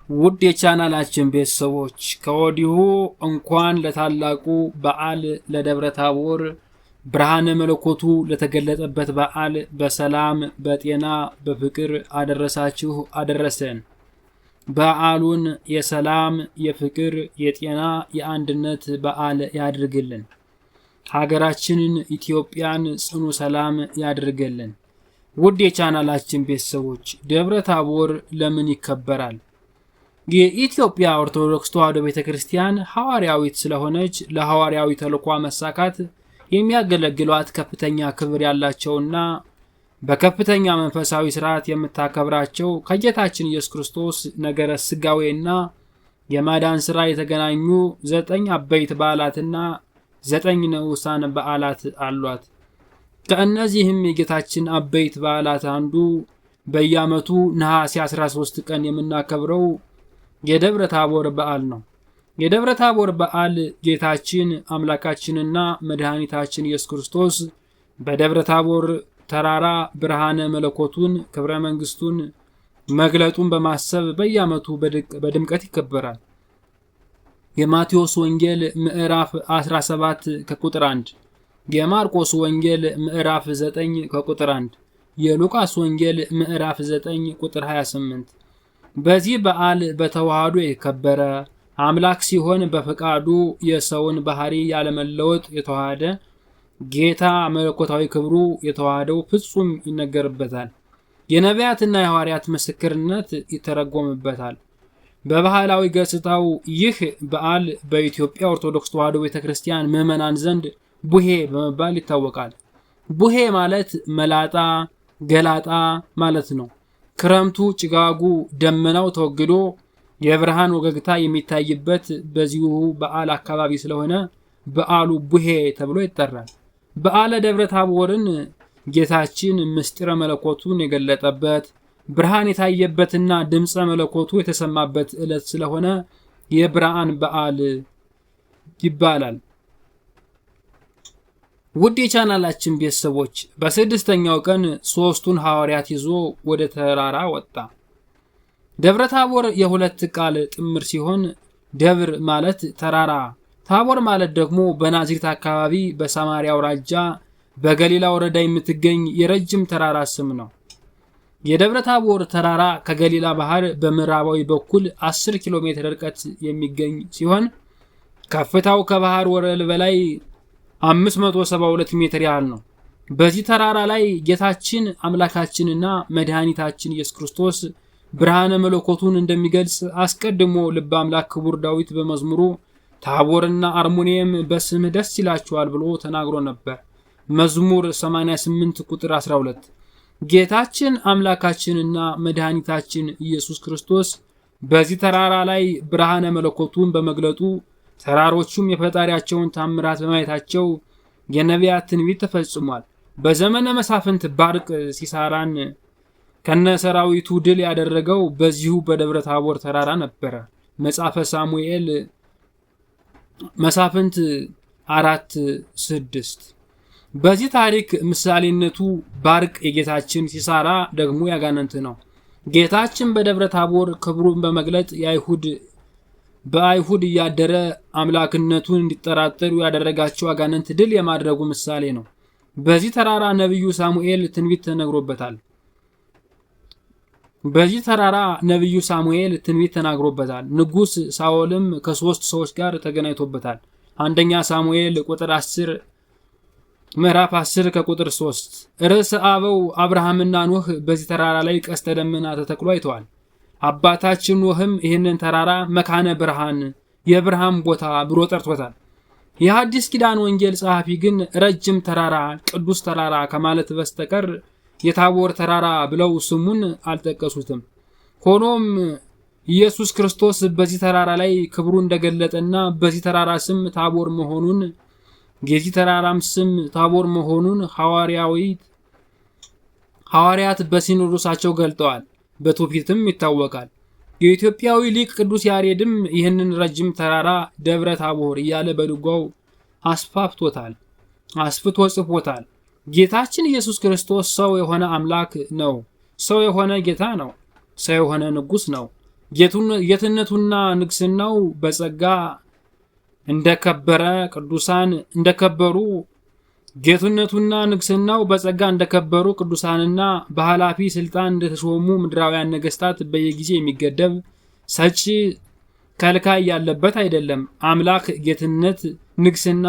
ውድ የቻናላችን ቤተሰቦች ከወዲሁ እንኳን ለታላቁ በዓል ለደብረ ታቦር ብርሃነ መለኮቱ ለተገለጠበት በዓል በሰላም በጤና በፍቅር አደረሳችሁ አደረሰን። በዓሉን የሰላም የፍቅር የጤና የአንድነት በዓል ያድርግልን። ሀገራችንን ኢትዮጵያን ጽኑ ሰላም ያድርግልን። ውድ የቻናላችን ቤተሰቦች ደብረ ታቦር ለምን ይከበራል? የኢትዮጵያ ኦርቶዶክስ ተዋሕዶ ቤተክርስቲያን ሐዋርያዊት ስለሆነች ለሐዋርያዊ ተልኳ መሳካት የሚያገለግሏት ከፍተኛ ክብር ያላቸውና በከፍተኛ መንፈሳዊ ሥርዓት የምታከብራቸው ከጌታችን ኢየሱስ ክርስቶስ ነገረ ሥጋዌና የማዳን ሥራ የተገናኙ 9 አበይት በዓላትና 9 ንዑሳን በዓላት አሏት። ከእነዚህም የጌታችን አበይት በዓላት አንዱ በየዓመቱ ነሐሴ 13 ቀን የምናከብረው የደብረ ታቦር በዓል ነው። የደብረ ታቦር በዓል ጌታችን አምላካችንና መድኃኒታችን ኢየሱስ ክርስቶስ በደብረ ታቦር ተራራ ብርሃነ መለኮቱን ክብረ መንግስቱን መግለጡን በማሰብ በየዓመቱ በድምቀት ይከበራል። የማቴዎስ ወንጌል ምዕራፍ 17 ከቁጥር 1፣ የማርቆስ ወንጌል ምዕራፍ 9 ከቁጥር 1፣ የሉቃስ ወንጌል ምዕራፍ 9 ቁጥር 28። በዚህ በዓል በተዋህዶ የከበረ አምላክ ሲሆን በፈቃዱ የሰውን ባህሪ ያለመለወጥ የተዋሃደ ጌታ መለኮታዊ ክብሩ የተዋሃደው ፍጹም ይነገርበታል። የነቢያትና የሐዋርያት ምስክርነት ይተረጎምበታል። በባህላዊ ገጽታው ይህ በዓል በኢትዮጵያ ኦርቶዶክስ ተዋሕዶ ቤተክርስቲያን ምዕመናን ዘንድ ቡሄ በመባል ይታወቃል። ቡሄ ማለት መላጣ ገላጣ ማለት ነው። ክረምቱ ጭጋጉ ደመናው ተወግዶ የብርሃን ወገግታ የሚታይበት በዚሁ በዓል አካባቢ ስለሆነ በዓሉ ቡሄ ተብሎ ይጠራል። በዓለ ደብረ ታቦርን ጌታችን ምስጢረ መለኮቱን የገለጠበት ብርሃን የታየበትና ድምፀ መለኮቱ የተሰማበት ዕለት ስለሆነ የብርሃን በዓል ይባላል። ውድ የቻናላችን ቤተሰቦች በስድስተኛው ቀን 3ቱን ሐዋርያት ይዞ ወደ ተራራ ወጣ። ደብረ ታቦር የሁለት ቃል ጥምር ሲሆን ደብር ማለት ተራራ፣ ታቦር ማለት ደግሞ በናዝሬት አካባቢ በሰማርያ አውራጃ በገሊላ ወረዳ የምትገኝ የረጅም ተራራ ስም ነው። የደብረ ታቦር ተራራ ከገሊላ ባህር በምዕራባዊ በኩል 10 ኪሎ ሜትር ርቀት የሚገኝ ሲሆን ከፍታው ከባህር ወለል በላይ 572 ሜትር ያህል ነው። በዚህ ተራራ ላይ ጌታችን አምላካችንና መድኃኒታችን ኢየሱስ ክርስቶስ ብርሃነ መለኮቱን እንደሚገልጽ አስቀድሞ ልበ አምላክ ክቡር ዳዊት በመዝሙሩ ታቦርና አርሞኒየም በስምህ ደስ ይላቸዋል ብሎ ተናግሮ ነበር። መዝሙር 88 ቁጥር 12። ጌታችን አምላካችንና መድኃኒታችን ኢየሱስ ክርስቶስ በዚህ ተራራ ላይ ብርሃነ መለኮቱን በመግለጡ ተራሮቹም የፈጣሪያቸውን ታምራት በማየታቸው የነቢያት ትንቢት ተፈጽሟል። በዘመነ መሳፍንት ባርቅ ሲሳራን ከነሰራዊቱ ድል ያደረገው በዚሁ በደብረ ታቦር ተራራ ነበረ። መጽሐፈ ሳሙኤል መሳፍንት 4:6። በዚህ ታሪክ ምሳሌነቱ ባርቅ የጌታችን ሲሳራ ደግሞ ያጋነንት ነው። ጌታችን በደብረ ታቦር ክብሩን በመግለጥ በአይሁድ እያደረ አምላክነቱን እንዲጠራጠሩ ያደረጋቸው አጋንንት ድል የማድረጉ ምሳሌ ነው። በዚህ ተራራ ነቢዩ ሳሙኤል ትንቢት ተናግሮበታል። ንጉሥ ሳኦልም ከ3 ሰዎች ጋር ተገናኝቶበታል። አንደኛ ሳሙኤል ምዕራፍ 10 ከቁጥር 3። ርዕሰ አበው አብርሃምና ኖህ በዚህ ተራራ ላይ ቀስተ ደመና ተተክሎ አይተዋል። አባታችን ኖህም ይህንን ተራራ መካነ ብርሃን የብርሃን ቦታ ብሎ ጠርቶታል። የሐዲስ ኪዳን ወንጌል ጸሐፊ ግን ረጅም ተራራ ቅዱስ ተራራ ከማለት በስተቀር የታቦር ተራራ ብለው ስሙን አልጠቀሱትም። ሆኖም ኢየሱስ ክርስቶስ በዚህ ተራራ ላይ ክብሩ እንደገለጠና በዚህ ተራራ ስም ታቦር መሆኑን የዚህ ተራራም ስም ታቦር መሆኑን ሐዋርያት በሲኖዶሳቸው ገልጠዋል። በትውፊትም ይታወቃል። የኢትዮጵያዊ ሊቅ ቅዱስ ያሬድም ይህንን ረጅም ተራራ ደብረ ታቦር እያለ በድጓው አስፍቶ ጽፎታል። ጌታችን ኢየሱስ ክርስቶስ ሰው የሆነ አምላክ ነው። ሰው የሆነ ጌታ ነው። ሰው የሆነ ንጉሥ ነው። ጌትነቱና ንግስናው በጸጋ እንደከበረ ቅዱሳን እንደከበሩ ጌትነቱና ንግስናው በጸጋ እንደከበሩ ቅዱሳንና በኃላፊ ስልጣን እንደተሾሙ ምድራውያን ነገስታት በየጊዜ የሚገደብ ሰጪ ከልካይ ያለበት አይደለም። አምላክ ጌትነት ንግስና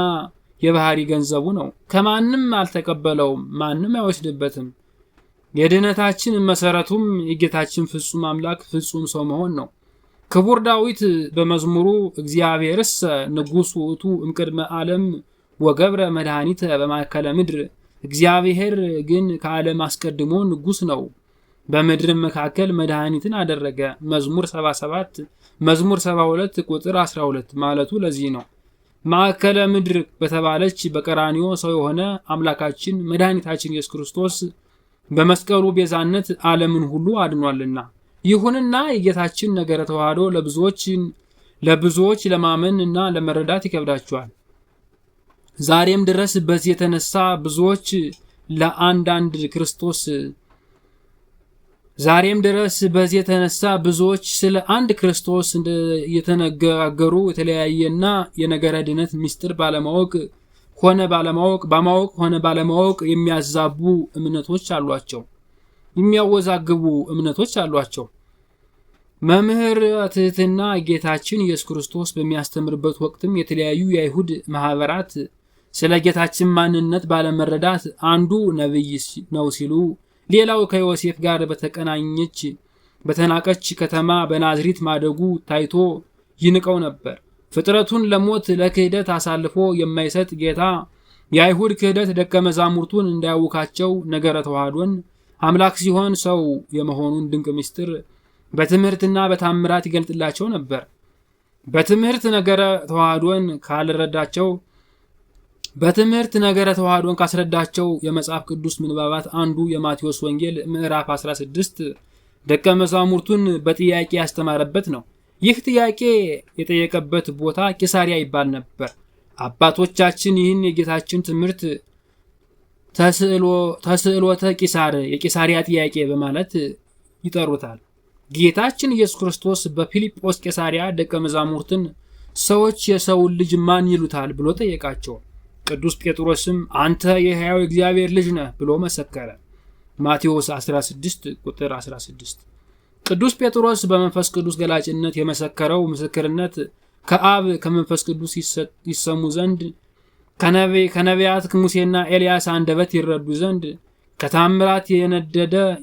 የባህሪ ገንዘቡ ነው። ከማንም አልተቀበለውም፣ ማንም አይወስድበትም። የድህነታችን መሰረቱም የጌታችን ፍጹም አምላክ ፍጹም ሰው መሆን ነው። ክቡር ዳዊት በመዝሙሩ እግዚአብሔርስ ንጉሥ ውእቱ እምቅድመ ዓለም ወገብረ መድኃኒተ በማእከለ ምድር፣ እግዚአብሔር ግን ከዓለም አስቀድሞ ንጉሥ ነው፣ በምድርም መካከል መድኃኒትን አደረገ። መዝሙር 77 መዝሙር 72 ቁጥር 12 ማለቱ ለዚህ ነው። ማእከለ ምድር በተባለች በቀራንዮ ሰው የሆነ አምላካችን መድኃኒታችን ኢየሱስ ክርስቶስ በመስቀሉ ቤዛነት ዓለምን ሁሉ አድኗልና። ይሁንና የጌታችን ነገረ ተዋህዶ ለብዙዎች ለማመን እና ለመረዳት ይከብዳቸዋል። ዛሬም ድረስ በዚህ የተነሳ ብዙዎች ስለ አንድ ክርስቶስ እየተነጋገሩ የተለያየና የነገረ ድነት ምስጢር በማወቅ ሆነ ባለማወቅ የሚያዛቡ እምነቶች አሏቸው፣ የሚያወዛግቡ እምነቶች አሏቸው። መምህር ትሕትና ጌታችን ኢየሱስ ክርስቶስ በሚያስተምርበት ወቅትም የተለያዩ የአይሁድ ማህበራት ስለ ጌታችን ማንነት ባለመረዳት አንዱ ነብይ ነው ሲሉ፣ ሌላው ከዮሴፍ ጋር በተናቀች ከተማ በናዝሬት ማደጉ ታይቶ ይንቀው ነበር። ፍጥረቱን ለሞት ለክህደት አሳልፎ የማይሰጥ ጌታ የአይሁድ ክህደት ደቀ መዛሙርቱን እንዳያውካቸው ነገረ ተዋህዶን አምላክ ሲሆን ሰው የመሆኑን ድንቅ ምስጢር በትምህርትና በታምራት ይገልጥላቸው ነበር። በትምህርት ነገረ ተዋህዶን ካስረዳቸው የመጽሐፍ ቅዱስ ምንባባት አንዱ የማቴዎስ ወንጌል ምዕራፍ 16 ደቀ መዛሙርቱን በጥያቄ ያስተማረበት ነው። ይህ ጥያቄ የጠየቀበት ቦታ ቂሳሪያ ይባል ነበር። አባቶቻችን ይህን የጌታችን ትምህርት ተስዕሎተ ቂሳር የቂሳሪያ ጥያቄ በማለት ይጠሩታል። ጌታችን ኢየሱስ ክርስቶስ በፊልጶስ ቂሳሪያ ደቀ መዛሙርትን ሰዎች የሰውን ልጅ ማን ይሉታል ብሎ ጠየቃቸው። ቅዱስ ጴጥሮስም አንተ የሕያው እግዚአብሔር ልጅ ነህ ብሎ መሰከረ። ማቴዎስ 16 ቁጥር 16። ቅዱስ ጴጥሮስ በመንፈስ ቅዱስ ገላጭነት የመሰከረው ምስክርነት ከአብ ከመንፈስ ቅዱስ ይሰሙ ዘንድ ከነቢያት ሙሴና ኤልያስ አንደበት ይረዱ ዘንድ ከታምራት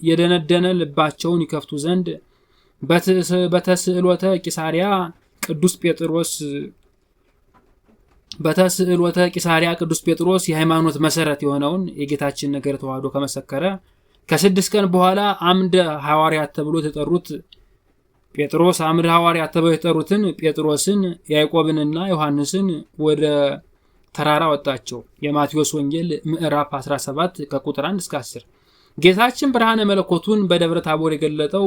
የደነደነ ልባቸውን ይከፍቱ ዘንድ በተስዕሎተ ቂሳሪያ ቅዱስ ጴጥሮስ የሃይማኖት መሰረት የሆነውን የጌታችን ነገረ ተዋህዶ ከመሰከረ ከ6 ቀን በኋላ አምደ ሐዋርያት ተብሎ የተጠሩት የተጠሩትን ጴጥሮስን ያዕቆብንና ዮሐንስን ወደ ተራራ ወጣቸው። የማቴዎስ ወንጌል ምዕራፍ 17 ከቁጥር 1 እስከ 10። ጌታችን ብርሃነ መለኮቱን በደብረ ታቦር የገለጠው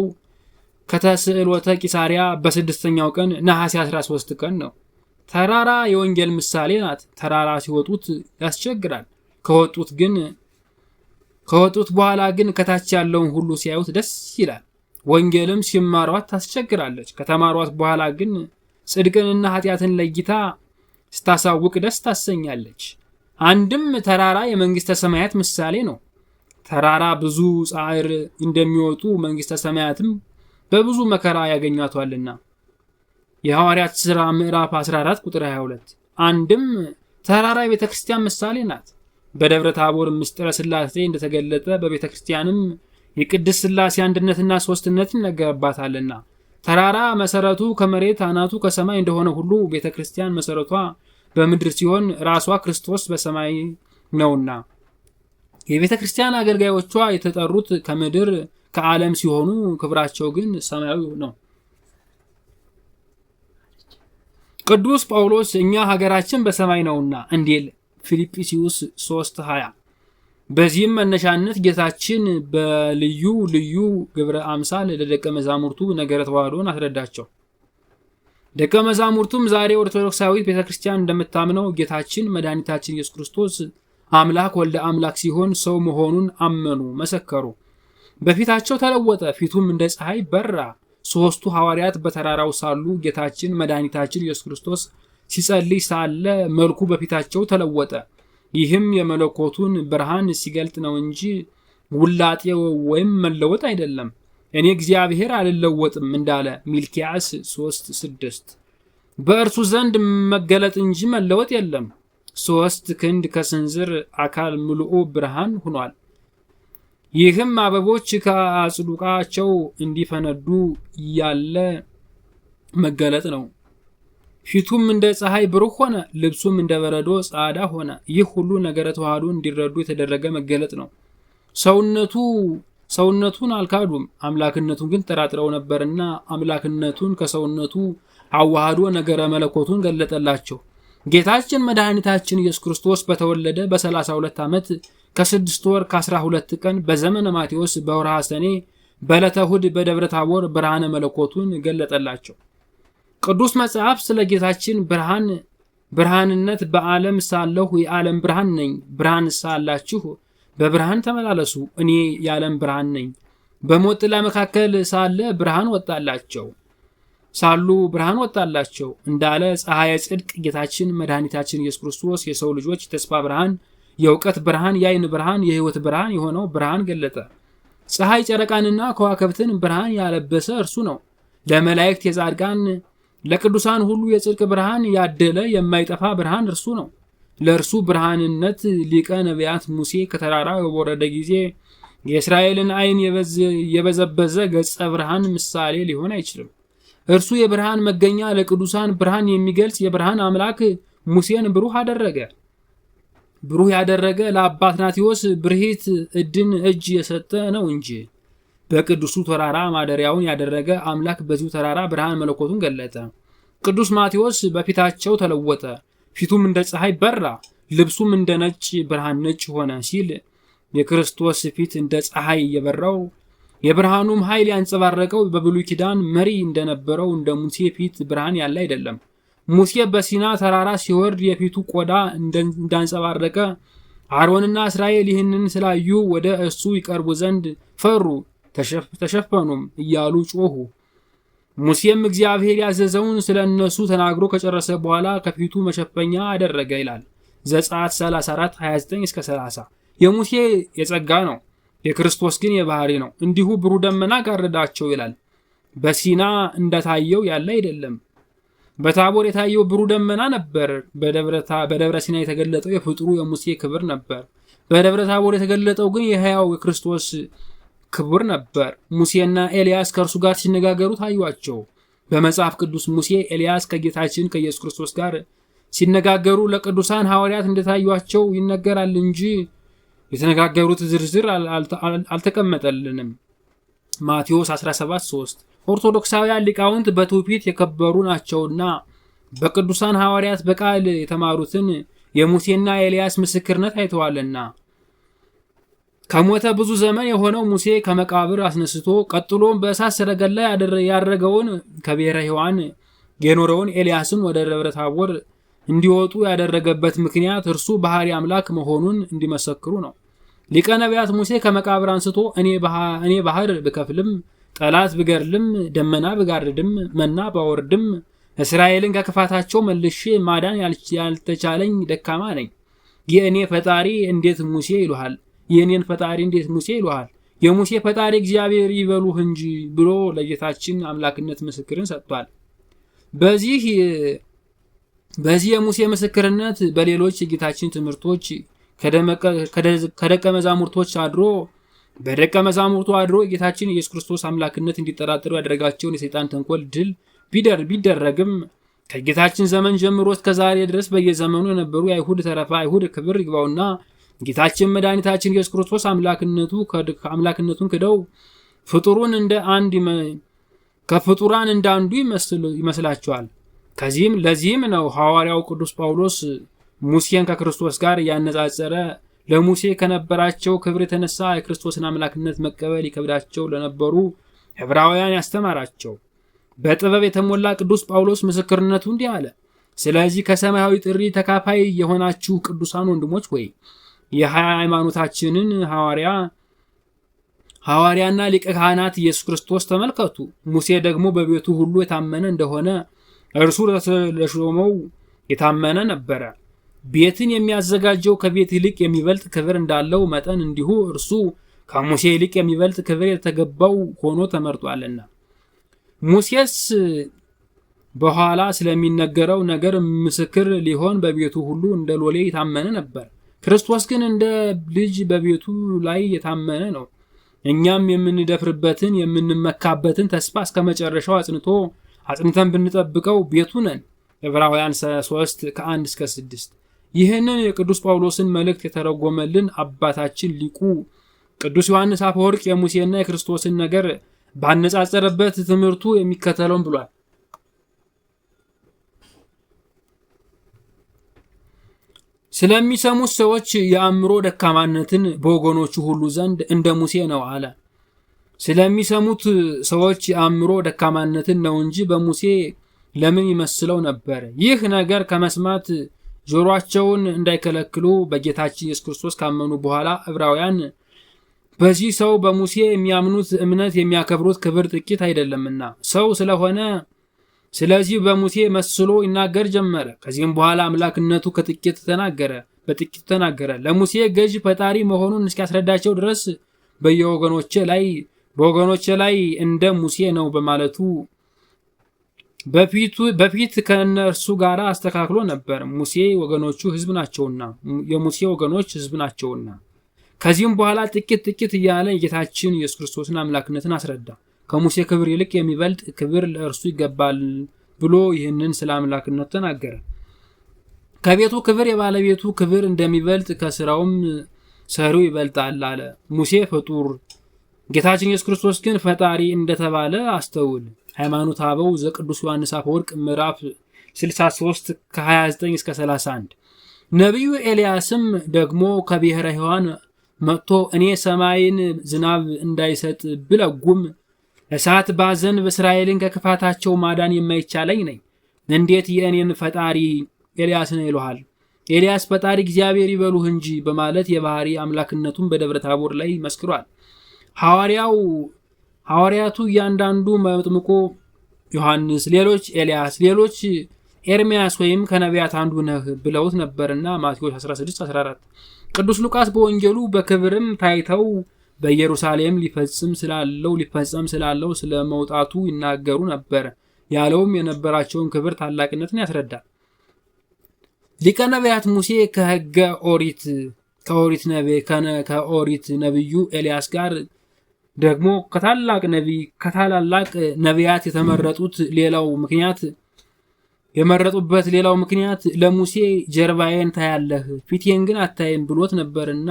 ከተስዕሎተ ቂሳሪያ በ6ኛው ቀን ነሐሴ 13 ቀን ነው። ተራራ የወንጌል ምሳሌ ናት። ተራራ ሲወጡት ያስቸግራል። ከወጡት በኋላ ግን ከታች ያለውን ሁሉ ሲያዩት ደስ ይላል። ወንጌልም ሲማሯት ታስቸግራለች። ከተማሯት በኋላ ግን ጽድቅንና ኃጢአትን ለይታ ስታሳውቅ ደስ ታሰኛለች። አንድም ተራራ የመንግስተ ሰማያት ምሳሌ ነው። ተራራ ብዙ ጻዕር እንደሚወጡ መንግስተ ሰማያትም በብዙ መከራ ያገኛቷልና። የሐዋርያት ሥራ ምዕራፍ 14 ቁጥር 22። አንድም ተራራ የቤተ ክርስቲያን ምሳሌ ናት። በደብረ ታቦር ምስጢረ ሥላሴ እንደተገለጠ በቤተ ክርስቲያንም የቅድስት ሥላሴ አንድነትና ሶስትነት ይነገርባታልና። ተራራ መሰረቱ ከመሬት አናቱ ከሰማይ እንደሆነ ሁሉ ቤተ ክርስቲያን መሰረቷ በምድር ሲሆን ራሷ ክርስቶስ በሰማይ ነውና። የቤተ ክርስቲያን አገልጋዮቿ የተጠሩት ከምድር ከዓለም ሲሆኑ ክብራቸው ግን ሰማያዊ ነው። ቅዱስ ጳውሎስ እኛ ሀገራችን በሰማይ ነውና እንዲል ፊልጵስዩስ 3:20። በዚህም መነሻነት ጌታችን በልዩ ልዩ ግብረ አምሳል ለደቀ መዛሙርቱ ነገረ ተዋህዶን አስረዳቸው። ደቀ መዛሙርቱም ዛሬ ኦርቶዶክሳዊት ቤተክርስቲያን እንደምታምነው ጌታችን መድኃኒታችን ኢየሱስ ክርስቶስ አምላክ ወልደ አምላክ ሲሆን ሰው መሆኑን አመኑ፣ መሰከሩ። በፊታቸው ተለወጠ፣ ፊቱም እንደ ፀሐይ በራ፣ ሦስቱ ሐዋርያት በተራራው ሳሉ ጌታችን መድኃኒታችን ኢየሱስ ክርስቶስ ሲጸልይ ሳለ መልኩ በፊታቸው ተለወጠ። ይህም የመለኮቱን ብርሃን ሲገልጥ ነው እንጂ ውላጤ ወይም መለወጥ አይደለም። እኔ እግዚአብሔር አልለወጥም እንዳለ ሚልክያስ 3:6። በእርሱ ዘንድ መገለጥ እንጂ መለወጥ የለም። 3 ክንድ ከስንዝር አካል ምልኡ ብርሃን ሆኗል። ይህም አበቦች ከአጽዱቃቸው እንዲፈነዱ ያለ መገለጥ ነው። ፊቱም እንደ ፀሐይ ብሩህ ሆነ፣ ልብሱም እንደ በረዶ ጻዳ ሆነ። ይህ ሁሉ ነገረ ተዋህዶ እንዲረዱ የተደረገ መገለጥ ነው። ሰውነቱን አልካዱም፣ አምላክነቱን ግን ተጠራጥረው ነበርና አምላክነቱን ከሰውነቱ አዋህዶ ነገረ መለኮቱን ገለጠላቸው። ጌታችን መድኃኒታችን ኢየሱስ ክርስቶስ በተወለደ በ32 ዓመት ከ6 ወር ከ12 ቀን በዘመነ ማቴዎስ በወርሃ ሰኔ በዕለተ እሑድ በደብረ ታቦር ብርሃነ መለኮቱን ገለጠላቸው። ቅዱስ መጽሐፍ ስለ ጌታችን ብርሃንነት በዓለም ሳለሁ የዓለም ብርሃን ነኝ፣ ብርሃን ሳላችሁ በብርሃን ተመላለሱ፣ እኔ የዓለም ብርሃን ነኝ። በሞት ጥላ መካከል ሳሉ ብርሃን ወጣላቸው እንዳለ ፀሐየ ጽድቅ ጌታችን መድኃኒታችን ኢየሱስ ክርስቶስ የሰው ልጆች ተስፋ ብርሃን፣ የእውቀት ብርሃን፣ የዓይን ብርሃን፣ የሕይወት ብርሃን የሆነው ብርሃን ገለጠ። ፀሐይ ጨረቃንና ከዋክብትን ብርሃን ያለበሰ እርሱ ነው። ለመላእክት የጻድቃን ለቅዱሳን ሁሉ የጽድቅ ብርሃን ያደለ የማይጠፋ ብርሃን እርሱ ነው። ለእርሱ ብርሃንነት ሊቀ ነቢያት ሙሴ ከተራራ በወረደ ጊዜ የእስራኤልን ዓይን የበዘበዘ ገጸ ብርሃን ምሳሌ ሊሆን አይችልም። እርሱ የብርሃን መገኛ ለቅዱሳን ብርሃን የሚገልጽ የብርሃን አምላክ ሙሴን ብሩህ ያደረገ ለአባት ናቴዎስ ብርሂት ዕድን እጅ የሰጠ ነው እንጂ። በቅዱሱ ተራራ ማደሪያውን ያደረገ አምላክ በዚሁ ተራራ ብርሃን መለኮቱን ገለጠ። ቅዱስ ማቴዎስ በፊታቸው ተለወጠ፣ ፊቱም እንደ ፀሐይ በራ፣ ልብሱም እንደ ነጭ ብርሃን ነጭ ሆነ ሲል የክርስቶስ ፊት እንደ ፀሐይ የበራው የብርሃኑም ኃይል ያንጸባረቀው በብሉይ ኪዳን መሪ እንደነበረው እንደ ሙሴ ፊት ብርሃን ያለ አይደለም። ሙሴ በሲና ተራራ ሲወርድ የፊቱ ቆዳ እንዳንጸባረቀ አሮንና እስራኤል ይህንን ስላዩ ወደ እሱ ይቀርቡ ዘንድ ፈሩ፣ ተሸፈኑም እያሉ ጮሁ። ሙሴም እግዚአብሔር ያዘዘውን ስለ እነሱ ተናግሮ ከጨረሰ በኋላ ከፊቱ መሸፈኛ አደረገ ይላል ዘጸአት 34:29-30። የሙሴ የጸጋ ነው፣ የክርስቶስ ግን የባህሪ ነው። እንዲሁ ብሩህ ደመና ጋረዳቸው ይላል። በሲና እንደታየው ያለ አይደለም። በታቦር የታየው ብሩህ ደመና ነበር። በደብረ ሲና የተገለጠው የፍጡሩ የሙሴ ክብር ነበር። በደብረ ታቦር የተገለጠው ግን የሕያው የክርስቶስ ክብር ነበር። ሙሴና ኤልያስ ከእርሱ ጋር ሲነጋገሩ ታዩአቸው። በመጽሐፍ ቅዱስ ሙሴ ኤልያስ ከጌታችን ከኢየሱስ ክርስቶስ ጋር ሲነጋገሩ ለቅዱሳን ሐዋርያት እንደታዩአቸው ይነገራል እንጂ የተነጋገሩት ዝርዝር አልተቀመጠልንም። ማቴዎስ 17:3 ኦርቶዶክሳውያን ሊቃውንት በትውፊት የከበሩ ናቸውና በቅዱሳን ሐዋርያት በቃል የተማሩትን የሙሴና ኤልያስ ምስክርነት አይተዋልና። ከሞተ ብዙ ዘመን የሆነው ሙሴ ከመቃብር አስነስቶ ቀጥሎም በእሳት ሰረገላ ያደረገውን ከብሔረ ሕያዋን የኖረውን ኤልያስን ወደ ደብረ ታቦር እንዲወጡ ያደረገበት ምክንያት እርሱ ባህሪ አምላክ መሆኑን እንዲመሰክሩ ነው። ሊቀ ነቢያት ሙሴ ከመቃብር አንስቶ እኔ ባህር ብከፍልም፣ ጠላት ብገድልም፣ ደመና ብጋርድም፣ መና ባወርድም እስራኤልን ከክፋታቸው መልሼ ማዳን ያልተቻለኝ ደካማ ነኝ። የእኔ ፈጣሪ እንዴት ሙሴ ይሉሃል? የእኔን ፈጣሪ እንዴት ሙሴ ይሉሃል? የሙሴ ፈጣሪ እግዚአብሔር ይበሉህ እንጂ ብሎ ለጌታችን አምላክነት ምስክርን ሰጥቷል። በዚህ የሙሴ ምስክርነት በሌሎች የጌታችን ትምህርቶች ከደቀ መዛሙርቶች አድሮ የጌታችን ኢየሱስ ክርስቶስ አምላክነት እንዲጠራጠሩ ያደረጋቸውን የሰይጣን ተንኮል ድል ቢደረግም ከጌታችን ዘመን ጀምሮ እስከ ዛሬ ድረስ በየዘመኑ የነበሩ የአይሁድ ተረፈ አይሁድ ክብር ይግባውና ጌታችን መድኃኒታችን ኢየሱስ ክርስቶስ አምላክነቱን ክደው ከፍጡራን እንደ አንዱ ይመስላቸዋል። ለዚህም ነው ሐዋርያው ቅዱስ ጳውሎስ ሙሴን ከክርስቶስ ጋር ያነጻጸረ ለሙሴ ከነበራቸው ክብር የተነሳ የክርስቶስን አምላክነት መቀበል ይከብዳቸው ለነበሩ ዕብራውያን ያስተማራቸው። በጥበብ የተሞላ ቅዱስ ጳውሎስ ምስክርነቱ እንዲህ አለ። ስለዚህ ከሰማያዊ ጥሪ ተካፋይ የሆናችሁ ቅዱሳን ወንድሞች ሆይ የሃይማኖታችንን ሐዋርያ ሐዋርያና ሊቀ ካህናት ኢየሱስ ክርስቶስ ተመልከቱ። ሙሴ ደግሞ በቤቱ ሁሉ የታመነ እንደሆነ እርሱ ለሾመው የታመነ ነበረ። ቤትን የሚያዘጋጀው ከቤት ይልቅ የሚበልጥ ክብር እንዳለው መጠን እንዲሁ እርሱ ከሙሴ ይልቅ የሚበልጥ ክብር የተገባው ሆኖ ተመርጧልና። ሙሴስ በኋላ ስለሚነገረው ነገር ምስክር ሊሆን በቤቱ ሁሉ እንደ ሎሌ የታመነ ነበር። ክርስቶስ ግን እንደ ልጅ በቤቱ ላይ የታመነ ነው። እኛም የምንደፍርበትን የምንመካበትን ተስፋ እስከ መጨረሻው አጽንተን ብንጠብቀው ቤቱ ነን። ዕብራውያን 3:1-6። ይህንን የቅዱስ ጳውሎስን መልእክት የተረጎመልን አባታችን ሊቁ ቅዱስ ዮሐንስ አፈወርቅ የሙሴና የክርስቶስን ነገር ባነጻጸረበት ትምህርቱ የሚከተለውን ብሏል። ስለሚሰሙት ሰዎች የአእምሮ ደካማነትን በወገኖቹ ሁሉ ዘንድ እንደ ሙሴ ነው አለ። ስለሚሰሙት ሰዎች የአእምሮ ደካማነትን ነው እንጂ በሙሴ ለምን ይመስለው ነበር? ይህ ነገር ከመስማት ጆሮአቸውን እንዳይከለክሉ በጌታችን ኢየሱስ ክርስቶስ ካመኑ በኋላ ዕብራውያን በዚህ ሰው በሙሴ የሚያምኑት እምነት የሚያከብሩት ክብር ጥቂት አይደለምና ሰው ስለሆነ ስለዚህ በሙሴ መስሎ ይናገር ጀመረ። ከዚህም በኋላ አምላክነቱ በጥቂት ተናገረ። ለሙሴ ገዥ ፈጣሪ መሆኑን እስኪያስረዳቸው ድረስ በወገኖቼ ላይ እንደ ሙሴ ነው በማለቱ በፊት ከእነርሱ ጋር አስተካክሎ ነበር። የሙሴ ወገኖች ሕዝብ ናቸውና። ከዚህም በኋላ ጥቂት እያለ የጌታችን ኢየሱስ ክርስቶስን አምላክነትን አስረዳ። ከሙሴ ክብር ይልቅ የሚበልጥ ክብር ለእርሱ ይገባል ብሎ ይህንን ስለ አምላክነቱ ተናገረ። ከቤቱ ክብር የባለቤቱ ክብር እንደሚበልጥ ከስራውም ሰሪው ይበልጣል አለ። ሙሴ ፍጡር፣ ጌታችን ኢየሱስ ክርስቶስ ግን ፈጣሪ እንደተባለ አስተውል። ሃይማኖተ አበው ዘቅዱስ ዮሐንስ አፈወርቅ ምዕራፍ 63:29-31። ነቢዩ ኤልያስም ደግሞ ከብሔረ ሕያዋን መጥቶ እኔ ሰማይን ዝናብ እንዳይሰጥ ብለጉም እሳት ባዘንብ እስራኤልን ከክፋታቸው ማዳን የማይቻለኝ ነኝ፣ እንዴት የእኔን ፈጣሪ ኤልያስን ይሉሃል? ኤልያስ ፈጣሪ እግዚአብሔር ይበሉህ እንጂ በማለት የባህሪ አምላክነቱን በደብረ ታቦር ላይ መስክሯል። ሐዋርያቱ እያንዳንዱ መጥምቁ ዮሐንስ፣ ሌሎች ኤልያስ፣ ሌሎች ኤርሚያስ ወይም ከነቢያት አንዱ ነህ ብለውት ነበርና ማቴዎስ 16:14። ቅዱስ ሉቃስ በወንጌሉ በክብርም ታይተው በኢየሩሳሌም ሊፈጸም ስላለው ስለ መውጣቱ ይናገሩ ነበር ያለውም የነበራቸውን ክብር ታላቅነትን ያስረዳል። ሊቀ ነቢያት ሙሴ ከኦሪት ነቢዩ ኤልያስ ጋር ደግሞ ከታላላቅ ነቢያት የመረጡበት ሌላው ምክንያት ለሙሴ ጀርባዬን ታያለህ ፊቴን ግን አታይም ብሎት ነበርና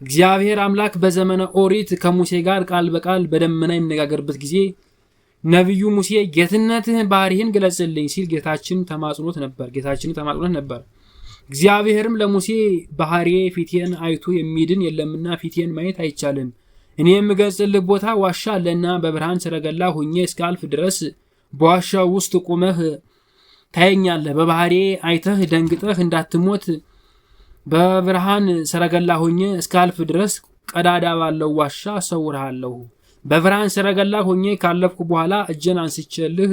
እግዚአብሔር አምላክ በዘመነ ኦሪት ከሙሴ ጋር ቃል በቃል በደመና የሚነጋገርበት ጊዜ ነቢዩ ሙሴ ጌትነትህን ባህሪህን ገለጽልኝ ሲል ጌታችን ተማጽኖት ነበር። እግዚአብሔርም ለሙሴ ባህሪዬ ፊቴን አይቶ የሚድን የለምና ፊቴን ማየት አይቻልም፣ እኔ የምገልጽልህ ቦታ ዋሻ አለና በብርሃን ሰረገላ ሆኜ እስካልፍ ድረስ በዋሻው ውስጥ ቆመህ ታየኛለህ። በባህሪዬ አይተህ ደንግጠህ እንዳትሞት በብርሃን ሰረገላ ሆኜ እስካልፍ ድረስ ቀዳዳ ባለው ዋሻ እሰውርሃለሁ። በብርሃን ሰረገላ ሆኜ ካለፍኩ በኋላ እጄን አንስቼልህ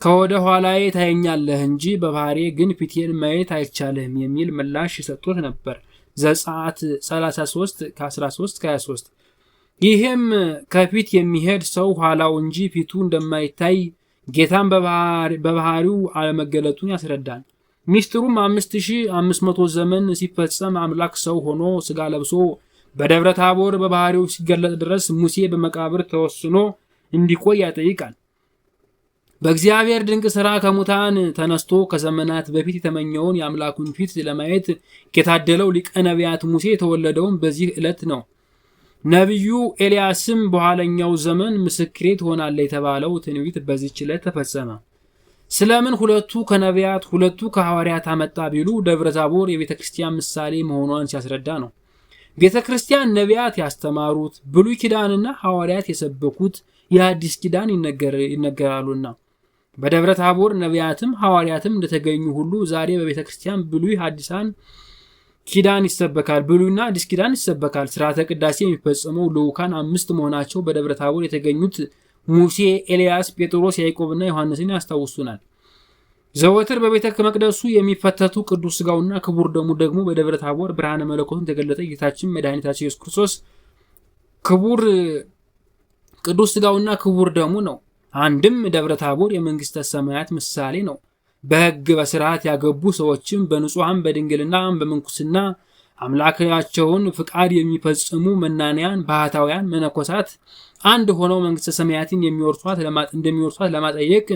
ከወደ ኋላዬ ታየኛለህ እንጂ በባህሪዬ ግን ፊቴን ማየት አይቻልህም የሚል ምላሽ ሰጥቶት ነበር። ዘጸአት 33:13-23። ይህም ከፊት የሚሄድ ሰው ኋላው እንጂ ፊቱ እንደማይታይ ጌታን በባህሪው አለመገለጡን ያስረዳል። ሚስጥሩም 5500 ዘመን ሲፈጸም አምላክ ሰው ሆኖ ስጋ ለብሶ በደብረ ታቦር በባህሪው ሲገለጥ ድረስ ሙሴ በመቃብር ተወስኖ እንዲቆይ ያጠይቃል። በእግዚአብሔር ድንቅ ሥራ ከሙታን ተነስቶ ከዘመናት በፊት የተመኘውን የአምላኩን ፊት ለማየት የታደለው ሊቀ ነቢያት ሙሴ የተወለደውን በዚህ ዕለት ነው። ነቢዩ ኤልያስም በኋለኛው ዘመን ምስክሬ ትሆናለህ የተባለው ትንቢት በዚህች ዕለት ተፈጸመ። ስለምን ሁለቱ ከነቢያት ሁለቱ ከሐዋርያት አመጣ ቢሉ ደብረ ታቦር የቤተ ክርስቲያን ምሳሌ መሆኗን ሲያስረዳ ነው። ቤተ ክርስቲያን ነቢያት ያስተማሩት ብሉይ ኪዳንና ሐዋርያት የሰበኩት የአዲስ ኪዳን ይነገራሉና በደብረ ታቦር ነቢያትም ሐዋርያትም እንደተገኙ ሁሉ ዛሬ በቤተ ክርስቲያን ብሉይ ሐዲሳን ኪዳን ይሰበካል። ብሉይና አዲስ ኪዳን ይሰበካል። ስርዓተ ቅዳሴ የሚፈጸመው ልዑካን 5 መሆናቸው በደብረ ታቦር የተገኙት ሙሴ፣ ኤልያስ፣ ጴጥሮስ፣ ያዕቆብና ዮሐንስን ያስታውሱናል። ዘወትር በቤተ መቅደሱ የሚፈተቱ ቅዱስ ሥጋውና ክቡር ደሙ ደግሞ በደብረ ታቦር ብርሃነ መለኮቱን ተገለጠ። ጌታችን መድኃኒታችን ኢየሱስ ክርስቶስ ክቡር ቅዱስ ሥጋውና ክቡር ደሙ ነው። አንድም ደብረ ታቦር የመንግስተ ሰማያት ምሳሌ ነው። በሕግ በስርዓት ያገቡ ሰዎችም በንጹሐን በድንግልና በምንኩስና አምላካቸውን ፍቃድ የሚፈጽሙ መናንያን ባህታውያን መነኮሳት አንድ ሆነው መንግስተ ሰማያትን እንደሚወርሷት ለማጠየቅ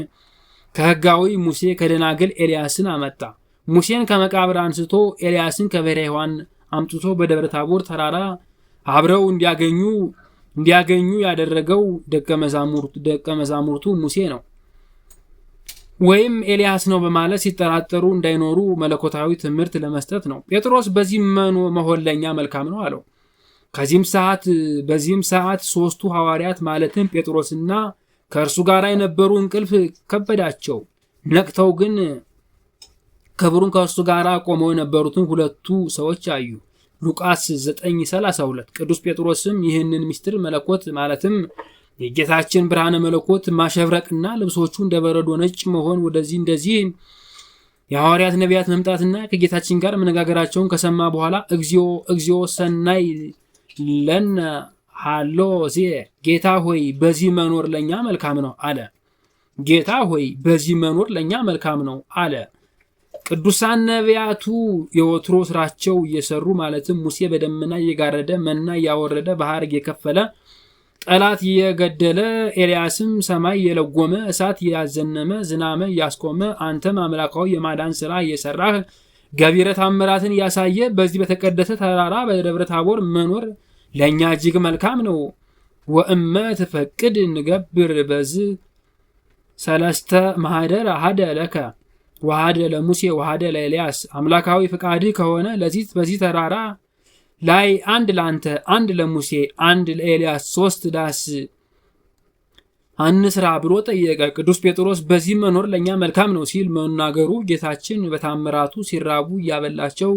ከሕጋዊ ሙሴ ከደናግል ኤልያስን አመጣ። ሙሴን ከመቃብር አንስቶ ኤልያስን ከብሔረ ሕያዋን አምጥቶ በደብረ ታቦር ተራራ አብረው እንዲያገኙ ያደረገው ደቀ መዛሙርቱ ሙሴ ነው ወይም ኤልያስ ነው በማለት ሲጠራጠሩ እንዳይኖሩ መለኮታዊ ትምህርት ለመስጠት ነው። ጴጥሮስ በዚህ መሆን ለእኛ መልካም ነው አለው። በዚህም ሰዓት 3ቱ ሐዋርያት ማለትም ጴጥሮስና ከእርሱ ጋር የነበሩ እንቅልፍ ከበዳቸው። ነቅተው ግን ክብሩን ከእርሱ ጋር ቆመው የነበሩትን 2 ሰዎች አዩ። ሉቃስ 9:32 ቅዱስ ጴጥሮስም ይህንን ምስጢር መለኮት ማለትም የጌታችን ብርሃነ መለኮት ማሸብረቅና ልብሶቹ እንደ በረዶ ነጭ መሆን እንደዚህ የሐዋርያት ነቢያት መምጣትና ከጌታችን ጋር መነጋገራቸውን ከሰማ በኋላ እግዚኦ ሰናይ ለነ ሃሎ ጌታ ሆይ በዚህ መኖር ለኛ መልካም ነው አለ። ጌታ ሆይ በዚህ መኖር ለኛ መልካም ነው አለ። ቅዱሳን ነቢያቱ የወትሮ ስራቸው እየሰሩ ማለትም ሙሴ በደመና እየጋረደ መና እያወረደ ባህር እየከፈለ ጠላት እየገደለ ኤልያስም ሰማይ የለጎመ እሳት ያዘነመ ዝናመ እያስቆመ አንተም አምላካዊ የማዳን ስራ እየሰራህ ገቢረ ተአምራትን እያሳየ በዚህ በተቀደሰ ተራራ በደብረ ታቦር መኖር ለእኛ እጅግ መልካም ነው። ወእመ ትፈቅድ ንገብር በዝ ሰለስተ ማህደር አሐደ ለከ ወአሐደ ለሙሴ ወአሐደ ለኤልያስ አምላካዊ ፍቃድ ከሆነ በዚህ ተራራ ላይ አንድ ለአንተ፣ አንድ ለሙሴ፣ አንድ ለኤልያስ 3 ዳስ አንስራ ብሎ ጠየቀ። ቅዱስ ጴጥሮስ በዚህ መኖር ለእኛ መልካም ነው ሲል መናገሩ ጌታችን በታምራቱ ሲራቡ እያበላቸው፣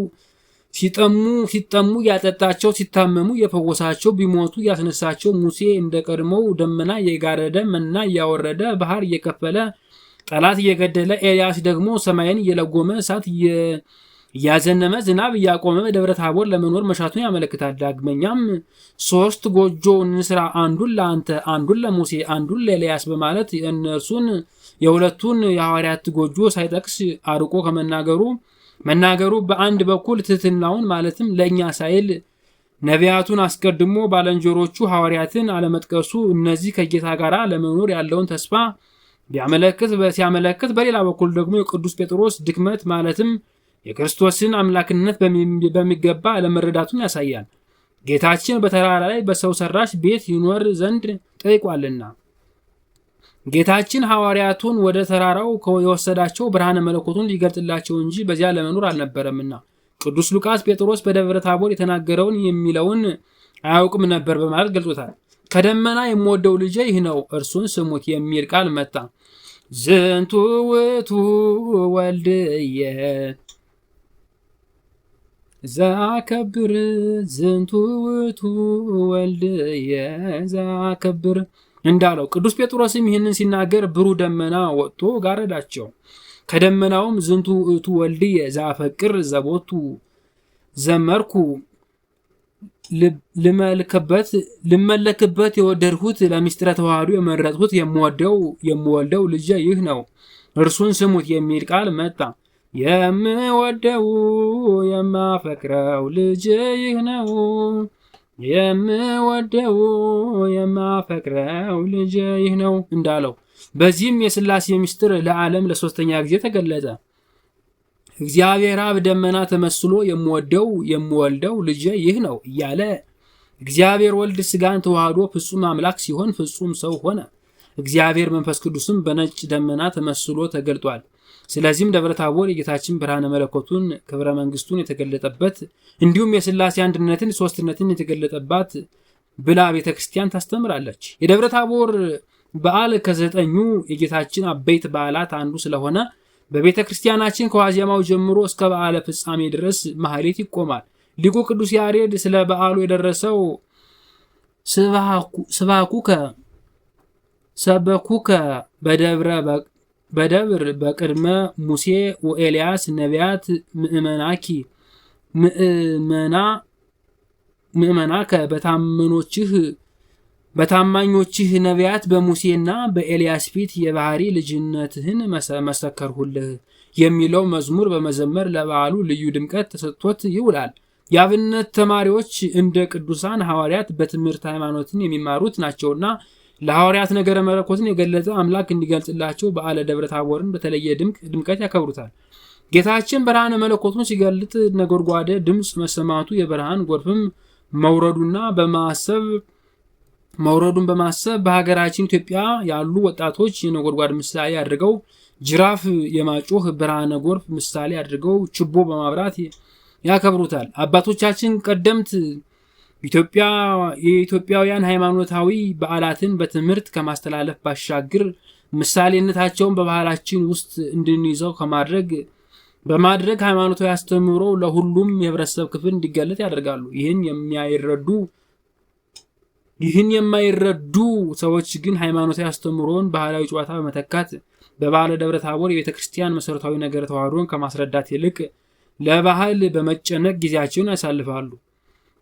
ሲጠሙ እያጠጣቸው፣ ሲታመሙ እየፈወሳቸው፣ ቢሞቱ እያስነሳቸው፣ ሙሴ እንደ ቀድሞው ደመና እየጋረደ መና እያወረደ ባህር እየከፈለ ጠላት እየገደለ፣ ኤልያስ ደግሞ ሰማይን እየለጎመ እሳት እያዘነመ ዝናብ እያቆመ በደብረ ታቦር ለመኖር መሻቱን ያመለክታል። ዳግመኛም 3 ጎጆ እንስራ፣ አንዱን ለአንተ፣ አንዱን ለሙሴ፣ አንዱን ለኤልያስ በማለት እነርሱን የሁለቱን የሐዋርያት ጎጆ ሳይጠቅስ አርቆ መናገሩ በአንድ በኩል ትሕትናውን ማለትም ለእኛ ሳይል ነቢያቱን አስቀድሞ ባልንጀሮቹ ሐዋርያትን አለመጥቀሱ እነዚህ ከጌታ ጋር ለመኖር ያለውን ተስፋ ሲያመለክት፣ በሌላ በኩል ደግሞ የቅዱስ ጴጥሮስ ድክመት ማለትም የክርስቶስን አምላክነት በሚገባ አለመረዳቱን ያሳያል። ጌታችን በተራራ ላይ በሰው ሰራሽ ቤት ይኖር ዘንድ ጠይቋልና ጌታችን ሐዋርያቱን ወደ ተራራው የወሰዳቸው ብርሃነ መለኮቱን ሊገልጥላቸው እንጂ በዚያ ለመኖር አልነበረምና። ቅዱስ ሉቃስ ጴጥሮስ በደብረ ታቦር የተናገረውን የሚለውን አያውቅም ነበር በማለት ገልጾታል። ከደመና የምወደው ልጄ ይህ ነው እርሱን ስሙት የሚል ቃል መጣ። ዝንቱ ውእቱ ወልድየ ዘአከብር ዝንቱ ውእቱ ወልድየ ዘአከብር እንዳለው ቅዱስ ጴጥሮስም ይህንን ሲናገር ብሩህ ደመና ወጥቶ ጋረዳቸው። ከደመናውም ዝንቱ ውእቱ ወልድየ ዘአፈቅር ዘቦቱ ዘመርኩ ልመለክበት የወደድሁት ለምስጢረ ተዋህዶ የመረጥሁት የምወልደው ልጄ ይህ ነው እርሱን ስሙት የሚል ቃል መጣ። የምወደው የማፈቅረው ልጄ ይህ ነው የምወደው የማፈቅረው ልጄ ይህ ነው እንዳለው በዚህም የሥላሴ ምስጢር ለዓለም ለ3ኛ ጊዜ ተገለጠ። እግዚአብሔር አብ ደመና ተመስሎ የምወልደው ልጄ ይህ ነው እያለ እግዚአብሔር ወልድ ሥጋን ተዋህዶ ፍጹም አምላክ ሲሆን ፍጹም ሰው ሆነ። እግዚአብሔር መንፈስ ቅዱስም በነጭ ደመና ተመስሎ ተገልጧል። ስለዚህም ደብረ ታቦር የጌታችን ብርሃነ መለኮቱን ክብረ መንግስቱን የተገለጠበት እንዲሁም የሥላሴ አንድነትን ሶስትነትን የተገለጠባት ብላ ቤተክርስቲያን ታስተምራለች። የደብረ ታቦር በዓል ከ9ኙ የጌታችን አበይት በዓላት አንዱ ስለሆነ በቤተ ክርስቲያናችን ከዋዜማው ጀምሮ እስከ በዓለ ፍጻሜ ድረስ ማህሌት ይቆማል። ሊቁ ቅዱስ ያሬድ ስለ በዓሉ የደረሰው ሰበኩከ በደብር በቅድመ ሙሴ ወኤልያስ ነቢያት ምእመናከ በታማኞችህ ነቢያት በሙሴና በኤልያስ ፊት የባህሪ ልጅነትህን መሰከርሁልህ የሚለው መዝሙር በመዘመር ለበዓሉ ልዩ ድምቀት ተሰጥቶት ይውላል። የአብነት ተማሪዎች እንደ ቅዱሳን ሐዋርያት በትምህርት ሃይማኖትን የሚማሩት ናቸውና ለሐዋርያት ነገረ መለኮትን የገለጸ አምላክ እንዲገልጽላቸው በዓለ ደብረ ታቦርን በተለየ ድምቀት ያከብሩታል። ጌታችን ብርሃነ መለኮቱን ሲገልጥ ነጎድጓደ ድምፅ መሰማቱ የብርሃን ጎርፍም መውረዱን በማሰብ በሀገራችን ኢትዮጵያ ያሉ ወጣቶች የነጎድጓድ ምሳሌ አድርገው ጅራፍ የማጮህ ብርሃነ ጎርፍ ምሳሌ አድርገው ችቦ በማብራት ያከብሩታል። አባቶቻችን ቀደምት የኢትዮጵያውያን ሃይማኖታዊ በዓላትን በትምህርት ከማስተላለፍ ባሻገር ምሳሌነታቸውን በባህላችን ውስጥ እንድንይዘው በማድረግ ሃይማኖታዊ አስተምህሮ ለሁሉም የህብረተሰብ ክፍል እንዲገለጥ ያደርጋሉ። ይህን የማይረዱ ሰዎች ግን ሃይማኖታዊ አስተምህሮን ባህላዊ ጨዋታ በመተካት በበዓለ ደብረ ታቦር የቤተ ክርስቲያን መሰረታዊ ነገረ ተዋህዶን ከማስረዳት ይልቅ ለባህል በመጨነቅ ጊዜያቸውን ያሳልፋሉ።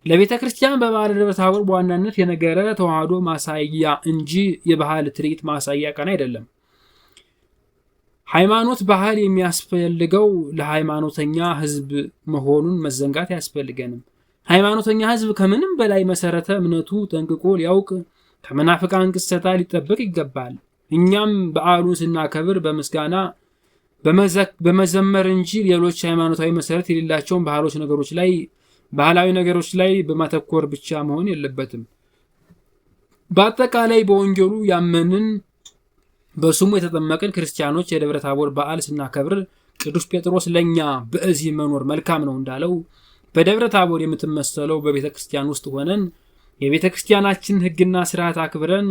ለቤተ ክርስቲያን በበዓለ ደብረ ታቦር በዋናነት የነገረ ተዋህዶ ማሳያ እንጂ የባህል ትርኢት ማሳያ ቀን አይደለም። ሃይማኖት ባህል የሚያስፈልገው ለሃይማኖተኛ ህዝብ መሆኑን መዘንጋት አያስፈልገንም። ሃይማኖተኛ ህዝብ ከምንም በላይ መሰረተ እምነቱ ጠንቅቆ ሊያውቅ ከመናፍቃን ቅሰታ ሊጠበቅ ይገባል። እኛም በዓሉን ስናከብር በምስጋና በመዘመር እንጂ ሌሎች ሃይማኖታዊ መሰረት የሌላቸውን ባህላዊ ነገሮች ላይ በማተኮር ብቻ መሆን የለበትም። በአጠቃላይ በወንጌሉ ያመንን በስሙ የተጠመቅን ክርስቲያኖች የደብረ ታቦር በዓል ስናከብር ቅዱስ ጴጥሮስ ለኛ በዚህ መኖር መልካም ነው እንዳለው በደብረ ታቦር የምትመሰለው በቤተ ክርስቲያን ውስጥ ሆነን የቤተ ክርስቲያናችን ሕግና ስርዓት አክብረን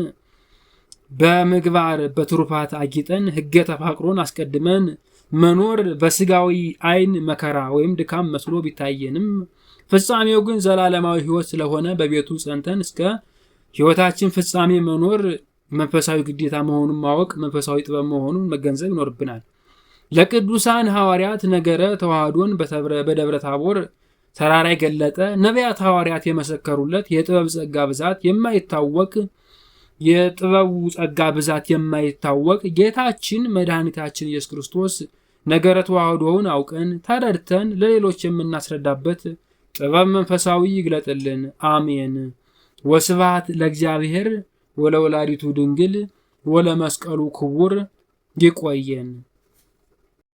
በምግባር በትሩፋት አጊጠን ሕገ ተፋቅሮን አስቀድመን መኖር በስጋዊ አይን መከራ ወይም ድካም መስሎ ቢታየንም ፍጻሜው ግን ዘላለማዊ ሕይወት ስለሆነ በቤቱ ጸንተን እስከ ሕይወታችን ፍጻሜ መኖር መንፈሳዊ ግዴታ መሆኑን ማወቅ መንፈሳዊ ጥበብ መሆኑን መገንዘብ ይኖርብናል። ለቅዱሳን ሐዋርያት ነገረ ተዋህዶን በደብረ ታቦር ተራራ የገለጠ ነቢያት ሐዋርያት የመሰከሩለት የጥበቡ ጸጋ ብዛት የማይታወቅ ጌታችን መድኃኒታችን ኢየሱስ ክርስቶስ ነገረ ተዋህዶውን አውቀን ተረድተን ለሌሎች የምናስረዳበት ጥበብ መንፈሳዊ ይግለጥልን። አሜን። ወስብሐት ለእግዚአብሔር ወለወላዲቱ ድንግል ወለመስቀሉ ክቡር። ይቆየን።